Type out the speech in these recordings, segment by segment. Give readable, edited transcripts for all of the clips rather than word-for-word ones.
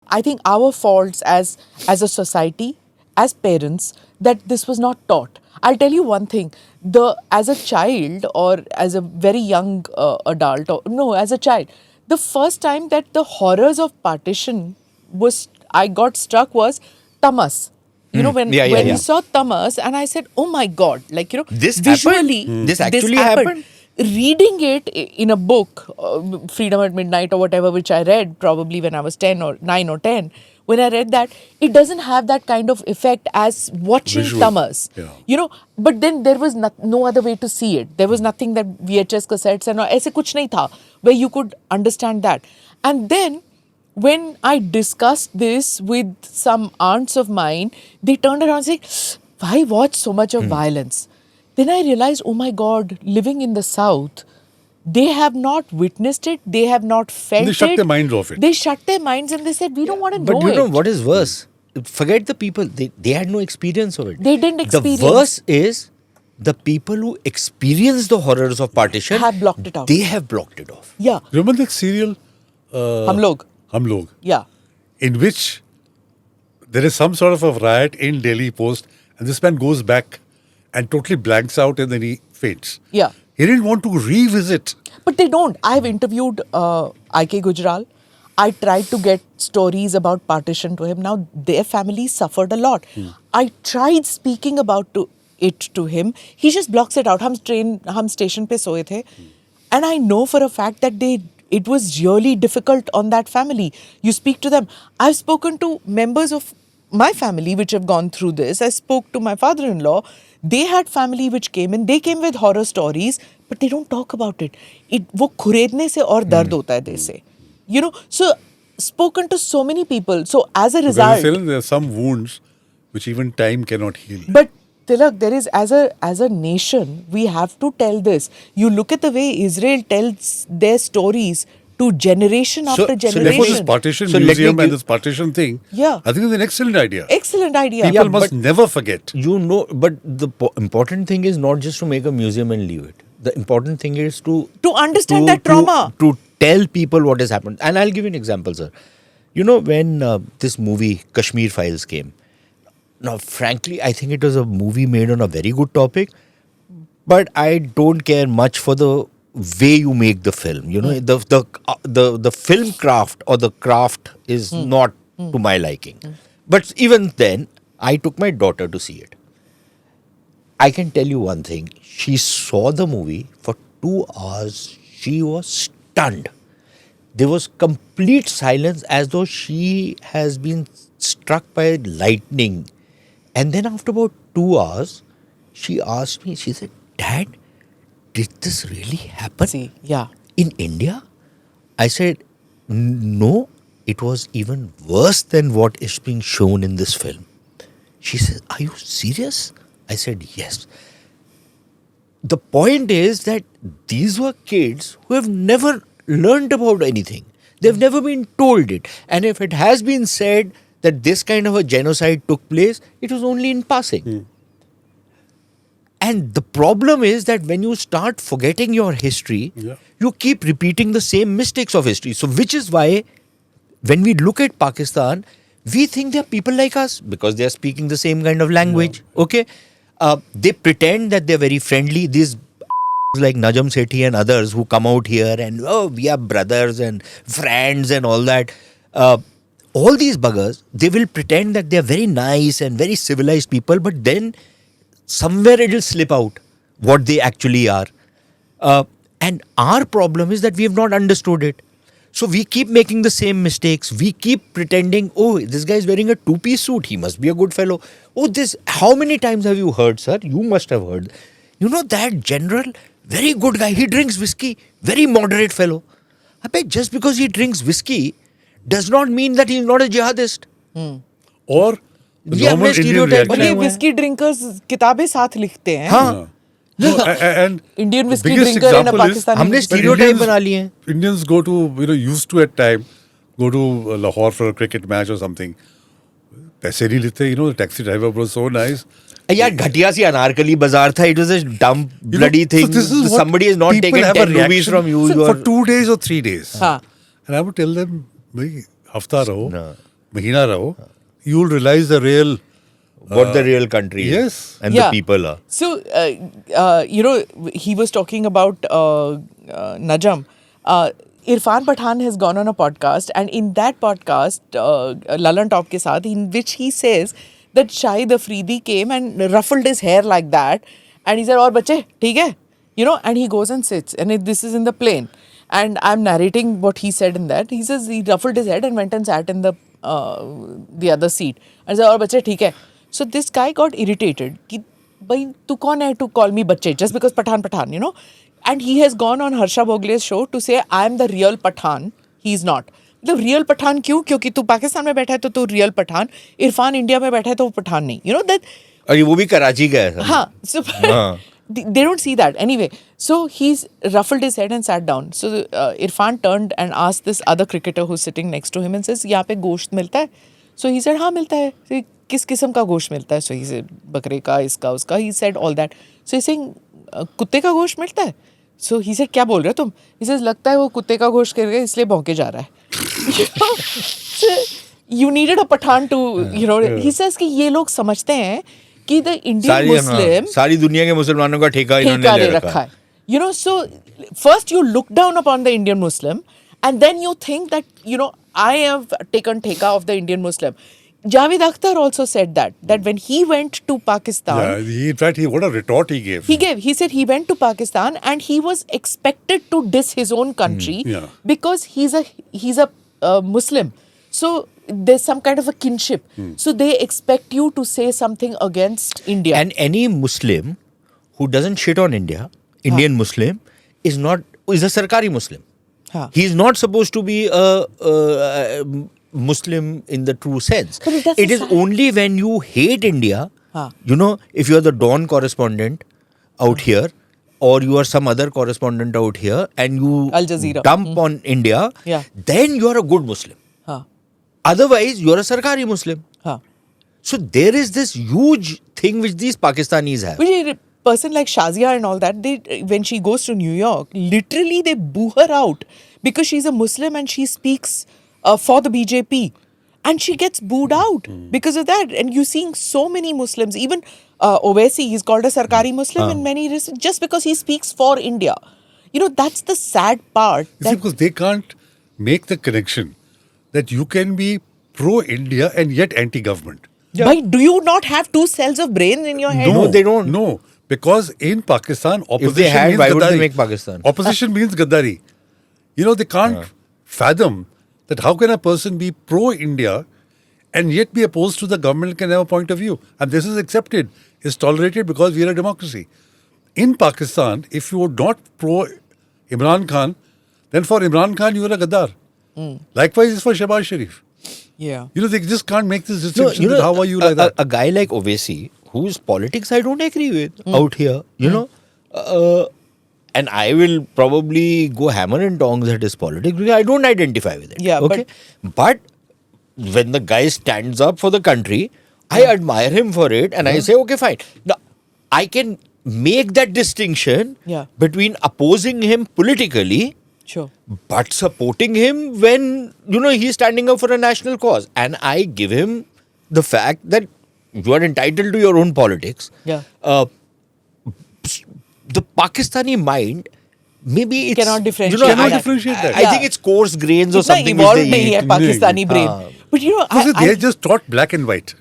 I think our faults as a society, as parents, that this was not taught. I'll tell you one thing: as a child or as a very young adult, or no, as a child, the first time that the horrors of partition I got struck was Tamas. You know, when we saw Tamas, and I said, "Oh my God!" Like, you know, This visually, happened? This actually happened? Reading it in a book, Freedom at Midnight or whatever, which I read probably when I was 10 or 9 or 10, when I read that, it doesn't have that kind of effect as watching Visual. Tamas. Yeah. You know, but then there was no other way to see it. There was nothing that VHS cassettes and aise kuch nahi tha, where you could understand that. And then when I discussed this with some aunts of mine, they turned around and said, "Why watch so much of violence?" Then I realized, oh my God, living in the South, they have not witnessed it, they have not felt it. They shut their minds off it. They shut their minds and they said, we don't want to know But you it. know what is worse? Forget the people. They had no experience of it. They didn't experience. The worst is the people who experience the horrors of partition Have blocked it out. They have blocked it off. Yeah. Remember that serial? Hum log. Hum Log, Yeah. in which there is some sort of a riot in Delhi Post, and this man goes back and totally blanks out, and then he faints. Yeah. He didn't want to revisit. But they don't. I've interviewed I.K. Gujral. I tried to get stories about partition to him. Now, their family suffered a lot. I tried speaking about it to him. He just blocks it out. हम station पे सोए थे. And I know for a fact that it was really difficult on that family. You speak to them. I've spoken to members of my family which have gone through this. I spoke to my father-in-law. They had family which came in. They came with horror stories, but they don't talk about it. वो खुरेदने से और दर्द होता है, they say. You know, so spoken to so many people. So as a result, There are some wounds which even time cannot heal. but Tilak, there is as a nation, we have to tell this. You look at the way Israel tells their stories to generation after Therefore, this generation. partition So let me museum and give- this partition thing, Yeah. I think is an excellent idea. Excellent idea. People must but- never forget. You know, but the important thing is not just to make a museum and leave it. The important thing is to understand that trauma. To tell people what has happened. And I'll give you an example, sir. You know, when this movie Kashmir Files came, now frankly, I think it was a movie made on a very good topic, but I don't care much for the way you make the film. You know, the film craft or the craft is not to my liking. But even then, I took my daughter to see it. I can tell you one thing. She saw the movie for 2 hours. She was stunned. There was complete silence as though she has been struck by lightning. And then after about 2 hours, she asked me, she said, "Dad, did this really happen See, yeah. in India?" I said, "No, it was even worse than what is being shown in this film." She said, "Are you serious?" I said, "Yes." The point is that these were kids who have never learned about anything. They've never been told it. And if it has been said that this kind of a genocide took place, it was only in passing. And the problem is that when you start forgetting your history, you keep repeating the same mistakes of history. So which is why when we look at Pakistan, we think they're people like us because they're speaking the same kind of language. Okay? They pretend that they're very friendly. These like Najam Sethi and others who come out here and, oh, we are brothers and friends and all that. All these buggers, they will pretend that they're very nice and very civilized people, but then somewhere it will slip out what they actually are. And our problem is that we have not understood it. So we keep making the same mistakes. We keep pretending, oh, this guy is wearing a two-piece suit. He must be a good fellow. Oh, this, how many times have you heard, sir? You must have heard. You know that general, very good guy. He drinks whiskey. Very moderate fellow. I bet just because he drinks whiskey does not mean that he's not a jihadist. Or the Yeah, normal हमने Indian stereotype reaction. But ये हुआ है। whiskey drinkers किताबें साथ लिखते हैं. हाँ. No, and Indian the whiskey biggest drinker and a example is Pakistani हमने whiskey stereotype Indians- बना लिए हैं. Indians go to, used to at time, go to Lahore for a cricket match or something. पैसे नहीं लेते, the taxi driver was so nice. यार घटिया सी अनारकली बाजार था. It was a dumb bloody So thing. this is what Somebody has not people taken have a 10 rupees reaction from you. for 2 days or 3 days. हाँ. And I would tell them, भाई हफ्ता रहो. No. महीना रहो, you will realize the real what the real country is yes. and the people are. So, you know, he was talking about Najam. Irfan Pathan has gone on a podcast, and in that podcast, Lalan Top ke saath, in which he says that Shahid Afridi came and ruffled his hair like that, and he said, "Aur bache, theek hai?" You know, and he goes and sits, and this is in the plane, and I'm narrating what he said in that. He says he ruffled his head and went and sat in the other seat, and said, "Aur bache, theek hai?" So this guy got irritated. Ki, bhai, tu kaun hai to call me bache just because Pathan, you know? And he has gone on Harsha Bhogle's show to say, I am the real Pathan. He's not. The real Pathan क्यों? क्योंकि तू पाकिस्तान में बैठा है तो तू real Pathan. Irfan India में बैठा है तो वो पठान नहीं. You know that? और ये वो भी कराची का है. हाँ. So they don't see that. Anyway, so he's ruffled his head and sat down. So Irfan turned and asked this other cricketer who's sitting next to him and says, यहाँ पे गोश्त मिलता है? So he said, हाँ मिलता है. So, किस किस्म का गोश्त मिलता है? So he said, बकरे का, इसका, उसका. He said all that. So he's saying, कुत्ते का गोश्त मिलता है? So he said, क्या बोल रहे हो तुम? He says, लगता है वो कुत्ते का गोश्त करके इसलिए भौंके जा रहा है. So, you needed a Pathan to, you know, he says कि ये लोग समझते हैं कि the Indian Muslim सारी दुनिया के मुसलमानों का ठेका इन्होंने ले रखा है. You know, so first you look down upon the Indian Muslim, and then you think that, you know, I have taken Theka of the Indian Muslim. Javed Akhtar also said that when he went to Pakistan. Yeah, in fact, what a retort he gave. He said he went to Pakistan and he was expected to diss his own country because he's a Muslim. So there's some kind of a kinship. So they expect you to say something against India. And any Muslim who doesn't shit on India, Indian Muslim, is a Sarkari Muslim. He is not supposed to be a Muslim in the true sense. It is only when you hate India, you know, if you are the Dawn correspondent out here, or you are some other correspondent out here, and you Al Jazeera. dump on India, then you are a good Muslim. Otherwise, you are a Sarkari Muslim. So there is this huge thing which these Pakistanis have. Which a person like Shazia and all that, when she goes to New York, literally they boo her out because she's a Muslim and she speaks for the BJP. And she gets booed out because of that. And you're seeing so many Muslims, even Owaisi, he's called a Sarkari Muslim in many respects, just because he speaks for India. You know, that's the sad part. See, because they can't make the connection that you can be pro-India and yet anti-government. But do you not have two cells of brains in your head? No, they don't. No, because in Pakistan, opposition If they had, means why would Gaddari. they make Pakistan? Opposition means Gaddari. You know, they can't fathom that how can a person be pro-India and yet be opposed to the government can have a point of view. And this is accepted, is tolerated because we are a democracy. In Pakistan, if you are not pro-Imran Khan, then for Imran Khan, you are a Gaddar. Likewise, is for Shehbaz Sharif. Yeah. You know, they just can't make this distinction. No, you know, how are you like that? A guy like Owaisi, whose politics I don't agree with out here, you know, and I will probably go hammer and tongs at his politics because I don't identify with it. Yeah, okay? But when the guy stands up for the country, I admire him for it and I say, okay, fine. Now, I can make that distinction between opposing him politically but supporting him when, you know, he's standing up for a national cause. And I give him the fact that you are entitled to your own politics. The Pakistani mind, maybe it's... Cannot differentiate. You know, Cannot differentiate that. I think it's coarse grains or something which evolved they nahi eat. hai Pakistani brain. But you know, they are just taught black and white.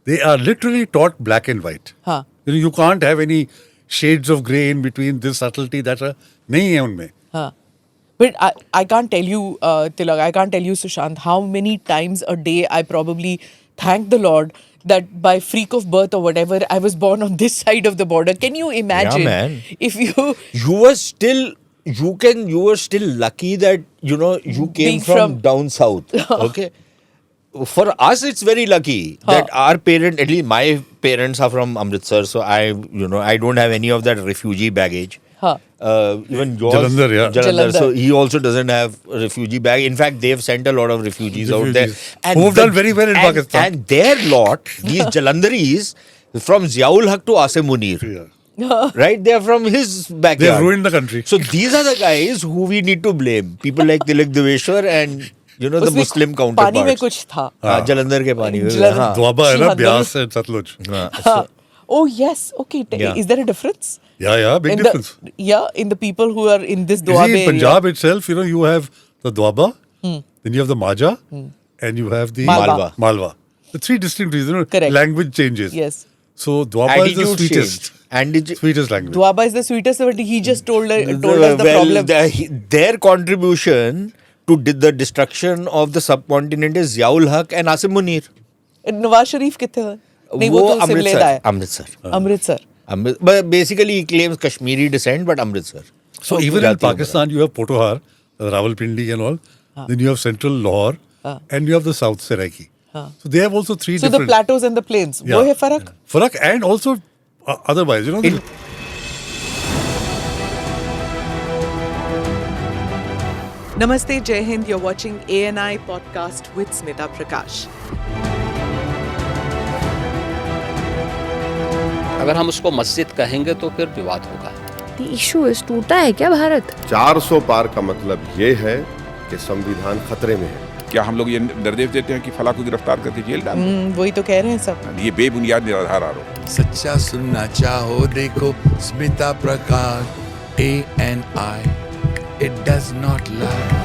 They are literally taught black and white. You know, you can't have any shades of grey in between, this subtlety, that nahi hai unme. But I can't tell you, Tilak, I can't tell you, Sushant, how many times a day I probably thank the Lord that by freak of birth or whatever, I was born on this side of the border. Can you imagine? Yeah, man. If you... You were still lucky that, you know, you came from down south. Okay? For us, it's very lucky that our parents, at least my parents are from Amritsar, so I don't have any of that refugee baggage. Even yours, Jalandhar, so he also doesn't have a refugee bag. In fact, they've sent a lot of refugees out there. Who have done very well in Pakistan. And their lot, these Jalandharis, from Ziaul Haq to Asim Munir. Right? They are from his backyard. They've ruined the country. So these are the guys who we need to blame. People like Tilak Deveshwar and You know the उसमें Muslim पानी में counterparts. कुछ था. जलंधर के पानी में. जलंधर. हाँ. Doaba है ना, Shihadar. Byas and Satluj. हाँ. Oh yes, okay. Yeah. Is there a difference? Yeah, big in difference. In the people who are in this You Doabe see, in area. Punjab itself, you know, you have the Doaba, then you have the Maja, and you have the Malwa. Malwa. The three distinct reasons, you know, Correct. language changes. Yes. So Doaba is the Attitude sweetest. changed. Sweetest language. Doaba is the sweetest, but he just told us the problem. Their contribution to the destruction of the subcontinent is Ziaul Haq and Asim Munir. Nawaz Sharif कितने हैं? नहीं वो तो सिमलेदा है. Amritsar. Amritsar. But basically he claims Kashmiri descent, but Amritsar. So even in Pakistan, you have Potohar, Rawalpindi and all. Then you have central Lahore, and you have the south Seraiki. So they have also three So the different. plateaus and the plains. वो है फर्क. Farak, and also otherwise, you know. Namaste, Jai Hind. You're watching ANI podcast with Smita Prakash. अगर हम उसको मस्जिद कहेंगे तो फिर विवाद होगा. The issue is टूटा है क्या भारत? 400 पार का मतलब ये है कि संविधान खतरे में है. क्या हम लोग ये निर्देश देते हैं कि फला को गिरफ्तार करके जेल डाल दें? वही तो कह रहे हैं सब. ये बेबुनियाद निराधार आरोप. सच्चा सुनना चाहो देखो स्मिता प्रकाश ANI. It does not lie.